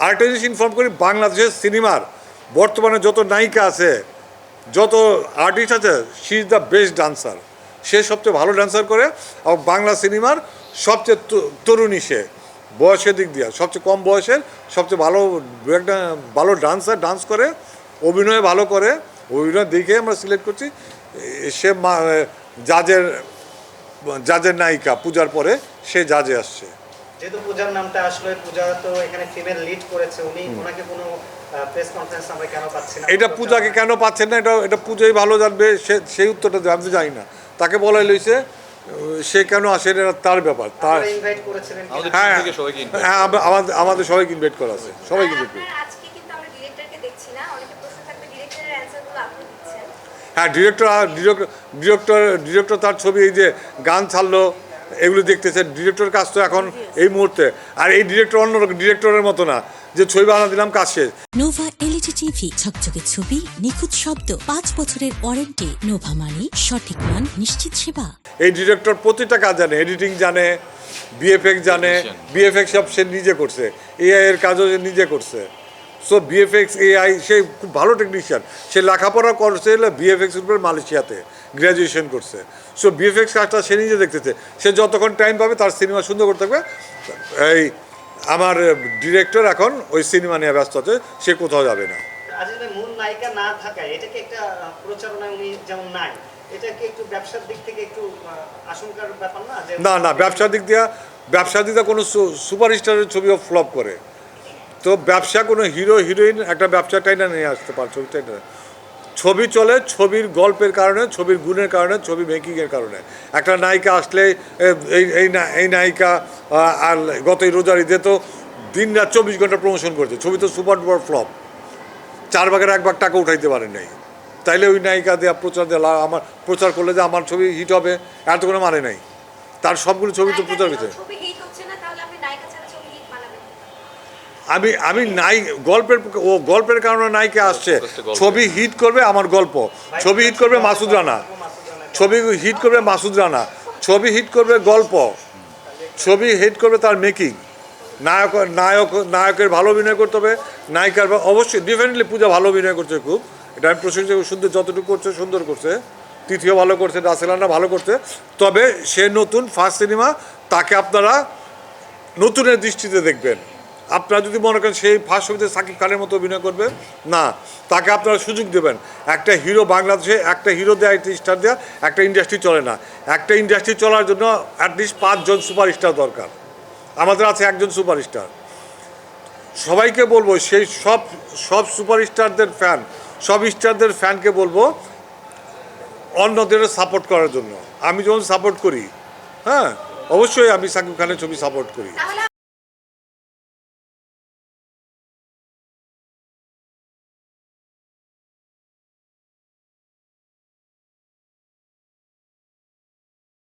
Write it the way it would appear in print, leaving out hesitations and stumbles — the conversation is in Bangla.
আরেকটা জিনিস ইনফর্ম করি, বাংলাদেশের সিনেমার বর্তমানে যত নায়িকা আছে, যত আর্টিস্ট আছে, she is the best dancer. সে সবচেয়ে ভালো ডান্সার করে এবং বাংলা সিনেমার সবচেয়ে তরুণী, সে বয়সের দিক দিয়ে সবচেয়ে কম বয়সের, সবচেয়ে একটা ভালো ডান্সার, ডান্স করে, অভিনয় ভালো করে। অভিনয় দেখে আমরা সিলেক্ট করছি। সে জাজের নায়িকা, পূজার পরে সে জাজে আসছে। যেহেতু পূজার নামটা আসলে, পূজা তো এখানে ফিমেল লিড করেছে, উনি ওনাকে কোনো প্রেস কনফারেন্স আমরা কেন পাচ্ছি না? এটা পূজাকে কেন পাচ্ছেন না, এটা পূজাই ভালো জানবে, সেই উত্তরটা দেবে, আমি তো জানি না। তাকে বলাই লইছে, সে কেন আসে এটা তার ব্যাপার। তার ইনভাইট করেছিলেন? হ্যাঁ হ্যাঁ, আমাদের সবাইকে ইনভাইট করা আছে, সবাইকে ইনভাইট করি। হ্যাঁ, ডিরেক্টর তার ছবি, এই যে গান ছাড়লো, এগুলো দেখতেছে। ডিরেক্টরের কাজ তো এখন এই মুহূর্তে, আর এই ডিরেক্টর অন্য ডিরেক্টরের মতো না যে ছবি বানা দিলাম কাজ শেষ। নোভা এলইডি টিভি, ঝকঝকে ছবি, নিখুঁত শব্দ, 5 বছরের ওয়ারেন্টি। নোভা মানে সঠিক মান, নিশ্চিত সেবা। এই ডিরেক্টর প্রতিটা কাজ জানে, এডিটিং জানে, বিএফএক্স জানে। বিএফএক্স সব সে নিজে করছে, এআই এর কাজও সে নিজে করছে। সো বিএফএক্স, এআই, সে খুব ভালো টেকনিশিয়ান। সে লেখাপড়া করছে বিএফএক্সের উপর মালয়েশিয়াতে গ্র্যাজুয়েশন করছে। সো বিএফএক্স কাজটা সে নিজে দেখতেছে। সে যতক্ষণ টাইম পাবে তার সিনেমা সুন্দর করতে থাকবে। এই আমার ডিরেক্টর এখন ওই সিনেমা নিয়ে ব্যস্ত আছে, সে কোথাও যাবে না। আজিজ ভাই, মূল নায়িকা না থাকায় এটা কি একটা প্রচারণায় উনি যেমন নাই, এটা কি একটু ব্যবসার দিক থেকে একটু আশঙ্কার ব্যাপার না? না, ব্যবসার দিক দিয়ে কোনো সুপারস্টারের ছবিও ফ্লপ করে। তো ব্যবসা কোনো হিরো হিরোইন একটা ব্যবসাটাই না নিয়ে আসতে পারে, ছবিটাই না। ছবি চলে ছবির গল্পের কারণে, ছবির গুণের কারণে, ছবি মেকিংয়ের কারণে। একটা নায়িকা আসলে এই নায়িকা আর গত রোজার ঈদে তো দিন রাত 24 ঘন্টা প্রমোশন করছে, ছবি তো সুপার ডুপার ফ্লপ, 4 ভাগের 1 ভাগ টাকা উঠাইতে পারে নাই। তাইলে ওই নায়িকা দেওয়া আমার প্রচার করলে যে আমার ছবি হিট হবে, এত কোনো মানে নাই। তার সবগুলো ছবি তো প্রচার করছে। আমি গল্পের কারণে নায়িকা আসছে। ছবি হিট করবে আমার গল্প, ছবি হিট করবে মাসুদ রানা, ছবি হিট করবে মাসুদ রানা, ছবি হিট করবে গল্প, ছবি হিট করবে তার মেকিং। নায়কের ভালো অভিনয় করতে হবে, নায়িকার অবশ্যই ডেফিনেটলি পূজা ভালো অভিনয় করছে খুব, এটা আমি প্রশংসা সুন্দর, যতটুকু করছে সুন্দর করছে। তৃতীয় ভালো করছে, রাসেলানা ভালো করছে। তবে সে নতুন ফার্স্ট সিনেমা, তাকে আপনারা নতুনের দৃষ্টিতে দেখবেন। আপনারা যদি মনে করেন সেই ফার্স্ট ছবিতে সাকিব খানের মতো অভিনয় করবে, না, তাকে আপনারা সুযোগ দেবেন। একটা হিরো, বাংলাদেশে একটা হিরো দেওয়া, একটা স্টার দেওয়া একটা ইন্ডাস্ট্রি চলে না। একটা ইন্ডাস্ট্রি চলার জন্য অ্যাটলিস্ট 5 জন সুপারস্টার দরকার। আমাদের আছে 1 জন সুপারস্টার। সবাইকে বলবো, সেই সব সুপারস্টারদের ফ্যান, সব স্টারদের ফ্যানকে বলবো অন্যদের সাপোর্ট করার জন্য। আমি যখন সাপোর্ট করি, হ্যাঁ, অবশ্যই আমি সাকিব খানের ছবি সাপোর্ট করি।